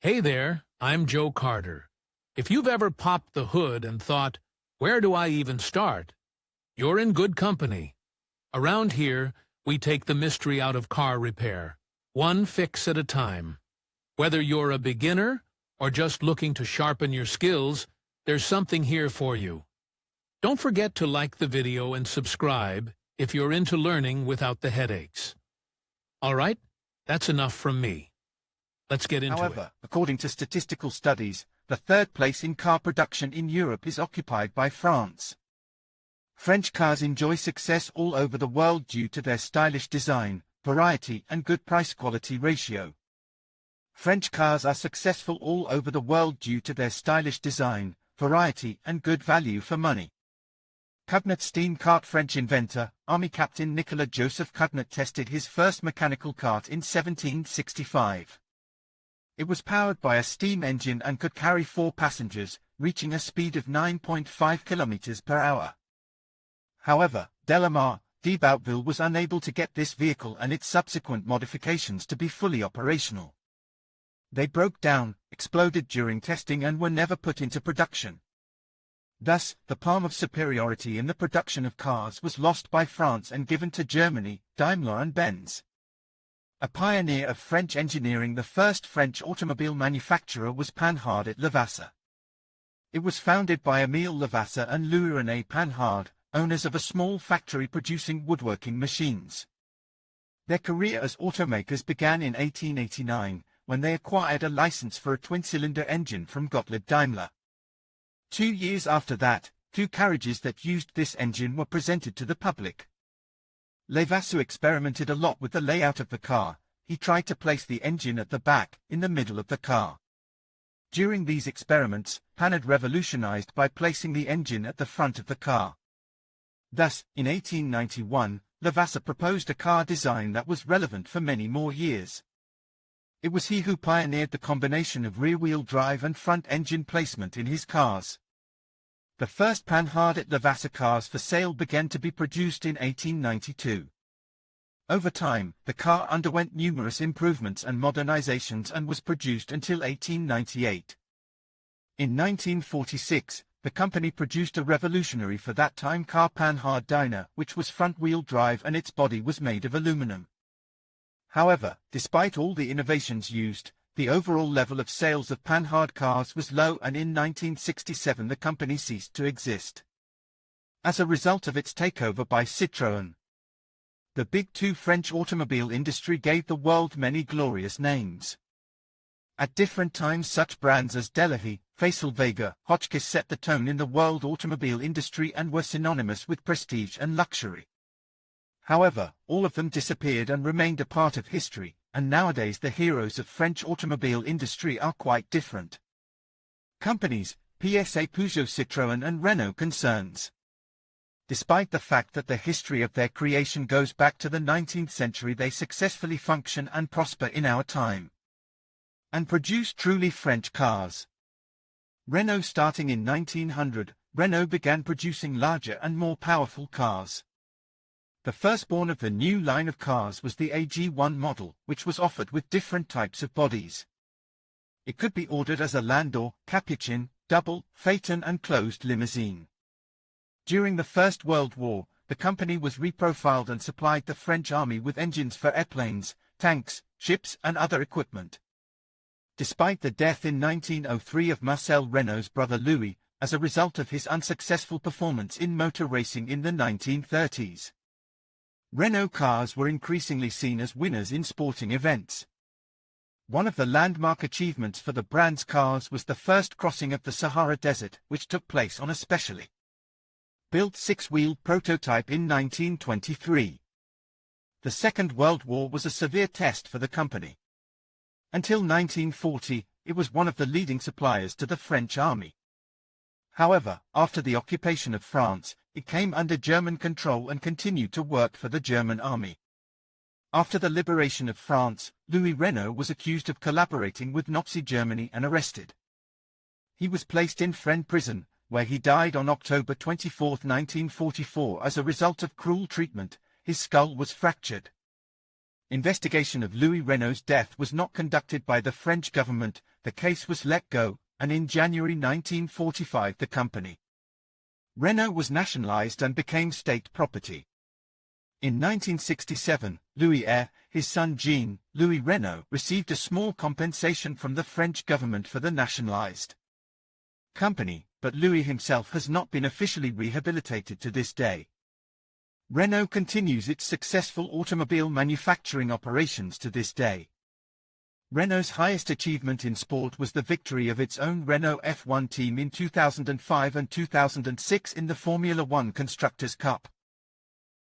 Hey there, I'm Joe Carter. If you've ever popped the hood and thought, where do I even start? You're in good company. Around here, we take the mystery out of car repair, one fix at a time. Whether you're a beginner or just looking to sharpen your skills, there's something here for you. Don't forget to like the video and subscribe if you're into learning without the headaches. All right, that's enough from me. Let's get into it. However, according to statistical studies, the third place in car production in Europe is occupied by France. French cars enjoy success all over the world due to their stylish design, variety and good price-quality ratio. French cars are successful all over the world due to their stylish design, variety and good value for money. Cugnot steam cart. French inventor, Army Captain Nicolas Joseph Cugnot tested his first mechanical cart in 1765. It was powered by a steam engine and could carry 4 passengers, reaching a speed of 9.5 kilometers per hour. However, Delamare de Boutteville was unable to get this vehicle and its subsequent modifications to be fully operational. They broke down, exploded during testing and were never put into production. Thus, the palm of superiority in the production of cars was lost by France and given to Germany, Daimler and Benz. A pioneer of French engineering, the first French automobile manufacturer was Panhard at Levasseur. It was founded by Émile Levasseur and Louis-René Panhard, owners of a small factory producing woodworking machines. Their career as automakers began in 1889, when they acquired a license for a twin-cylinder engine from Gottlieb Daimler. 2 years after that, 2 carriages that used this engine were presented to the public. Levasseur experimented a lot with the layout of the car. He tried to place the engine at the back, in the middle of the car. During these experiments, Panhard revolutionized by placing the engine at the front of the car. Thus, in 1891, Levasseur proposed a car design that was relevant for many more years. It was he who pioneered the combination of rear-wheel drive and front engine placement in his cars. The first Panhard at Levasseur cars for sale began to be produced in 1892. Over time, the car underwent numerous improvements and modernizations and was produced until 1898. In 1946, the company produced a revolutionary for that time car, Panhard Dyna, which was front-wheel drive and its body was made of aluminum. However, despite all the innovations used, the overall level of sales of Panhard cars was low, and in 1967 the company ceased to exist as a result of its takeover by Citroën. The big 2 French automobile industry gave the world many glorious names. At different times such brands as Delahaye, Facel-Vega, Hotchkiss set the tone in the world automobile industry and were synonymous with prestige and luxury. However, all of them disappeared and remained a part of history, and nowadays the heroes of French automobile industry are quite different. Companies, PSA, Peugeot, Citroën and Renault concerns. Despite the fact that the history of their creation goes back to the 19th century, they successfully function and prosper in our time and produce truly French cars. Renault. Starting in 1900, Renault began producing larger and more powerful cars. The firstborn of the new line of cars was the AG1 model, which was offered with different types of bodies. It could be ordered as a landau, capuchin, double, phaeton and closed limousine. During the First World War, the company was reprofiled and supplied the French army with engines for airplanes, tanks, ships and other equipment. Despite the death in 1903 of Marcel Renault's brother Louis, as a result of his unsuccessful performance in motor racing in the 1930s, Renault cars were increasingly seen as winners in sporting events. One of the landmark achievements for the brand's cars was the first crossing of the Sahara Desert, which took place on a specially built 6-wheeled prototype in 1923. The Second World War was a severe test for the company. Until 1940, it was one of the leading suppliers to the French army. However, after the occupation of France, it came under German control and continued to work for the German army. After the liberation of France, Louis Renault was accused of collaborating with Nazi Germany and arrested. He was placed in Fresnes prison, where he died on October 24, 1944 as a result of cruel treatment. His skull was fractured. Investigation of Louis Renault's death was not conducted by the French government, the case was let go, and in January 1945 the company Renault was nationalized and became state property. In 1967, Louis Air, his son Jean-Louis Renault, received a small compensation from the French government for the nationalized company, but Louis himself has not been officially rehabilitated to this day. Renault continues its successful automobile manufacturing operations to this day. Renault's highest achievement in sport was the victory of its own Renault F1 team in 2005 and 2006 in the Formula One Constructors' Cup.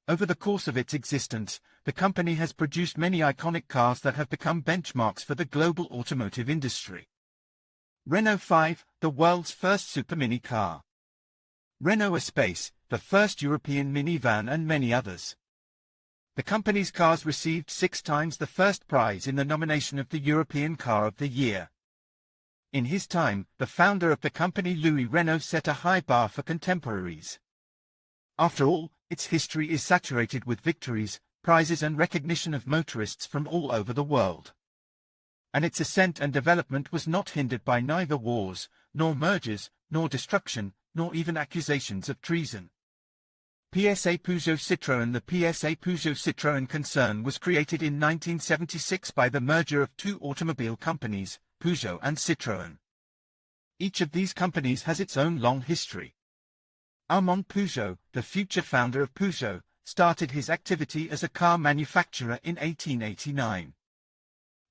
Over the course of its existence, the company has produced many iconic cars that have become benchmarks for the global automotive industry. Renault 5, the world's first supermini car. Renault Espace, the first European minivan, and many others. The company's cars received 6 times the first prize in the nomination of the European Car of the Year. In his time, the founder of the company Louis Renault set a high bar for contemporaries. After all, its history is saturated with victories, prizes and recognition of motorists from all over the world. And its ascent and development was not hindered by neither wars, nor mergers, nor destruction, nor even accusations of treason. PSA Peugeot Citroën. The PSA Peugeot Citroën concern was created in 1976 by the merger of 2 automobile companies, Peugeot and Citroën. Each of these companies has its own long history. Armand Peugeot, the future founder of Peugeot, started his activity as a car manufacturer in 1889.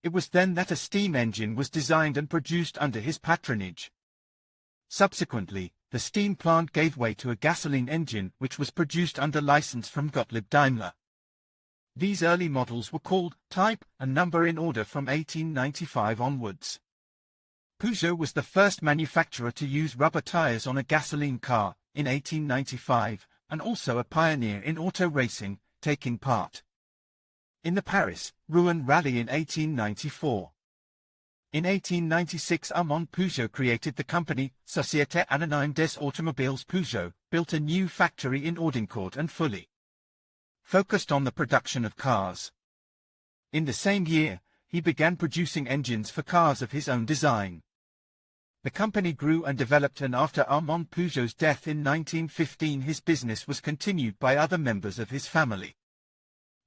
It was then that a steam engine was designed and produced under his patronage. Subsequently, the steam plant gave way to a gasoline engine which was produced under license from Gottlieb Daimler. These early models were called type and number in order from 1895 onwards. Peugeot was the first manufacturer to use rubber tires on a gasoline car in 1895, and also a pioneer in auto racing, taking part in the Paris-Rouen Rally in 1894. In 1896 Armand Peugeot created the company Société Anonyme des Automobiles. Peugeot built a new factory in Audincourt and fully focused on the production of cars. In the same year, he began producing engines for cars of his own design. The company grew and developed, and after Armand Peugeot's death in 1915 his business was continued by other members of his family.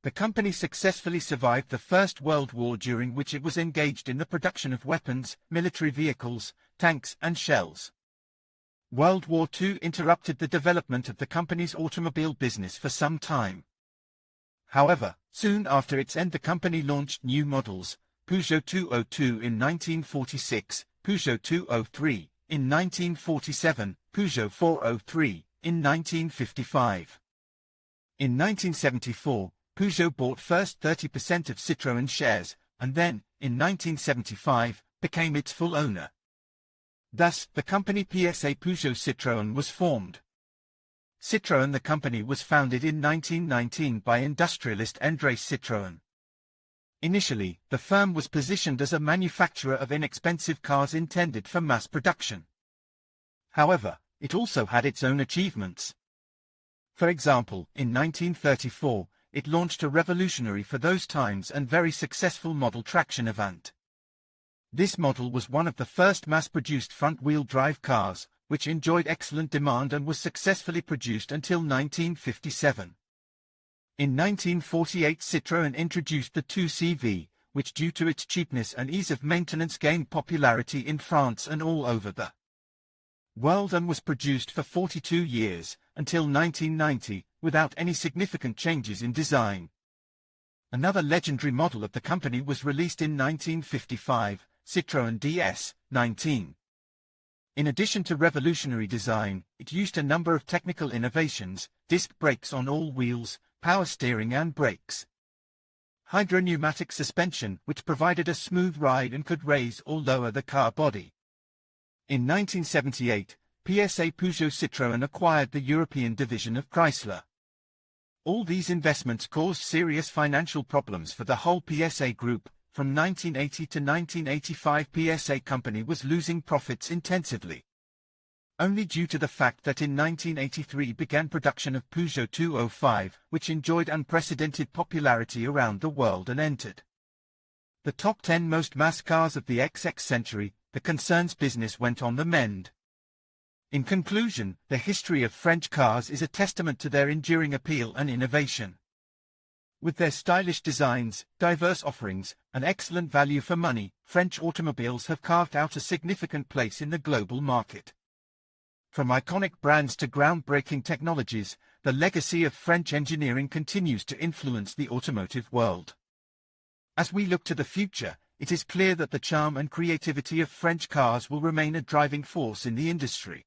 The company successfully survived the First World War, during which it was engaged in the production of weapons, military vehicles, tanks and shells. World War II interrupted the development of the company's automobile business for some time. However, soon after its end the company launched new models, Peugeot 202 in 1946, Peugeot 203 in 1947, Peugeot 403 in 1955. In 1974, Peugeot bought first 30% of Citroën shares, and then, in 1975, became its full owner. Thus, the company PSA Peugeot Citroën was formed. Citroën. The company was founded in 1919 by industrialist André Citroën. Initially, the firm was positioned as a manufacturer of inexpensive cars intended for mass production. However, it also had its own achievements. For example, in 1934, it launched a revolutionary for those times and very successful model Traction Avant. This model was one of the first mass-produced front-wheel drive cars, which enjoyed excellent demand and was successfully produced until 1957. In 1948 Citroën introduced the 2CV, which due to its cheapness and ease of maintenance gained popularity in France and all over the world, and was produced for 42 years, until 1990, without any significant changes in design. Another legendary model of the company was released in 1955, Citroën DS-19. In addition to revolutionary design, it used a number of technical innovations: disc brakes on all wheels, power steering and brakes, hydropneumatic suspension, which provided a smooth ride and could raise or lower the car body. In 1978, PSA Peugeot Citroën acquired the European division of Chrysler. All these investments caused serious financial problems for the whole PSA group. From 1980 to 1985 PSA company was losing profits intensively. Only due to the fact that in 1983 began production of Peugeot 205, which enjoyed unprecedented popularity around the world and entered the top 10 most mass cars of the XX century. the concern's business went on the mend. In conclusion, the history of French cars is a testament to their enduring appeal and innovation. With their stylish designs, diverse offerings, and excellent value for money, French automobiles have carved out a significant place in the global market. From iconic brands to groundbreaking technologies, the legacy of French engineering continues to influence the automotive world. As we look to the future, it is clear that the charm and creativity of French cars will remain a driving force in the industry.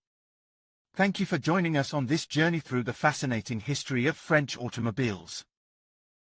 Thank you for joining us on this journey through the fascinating history of French automobiles.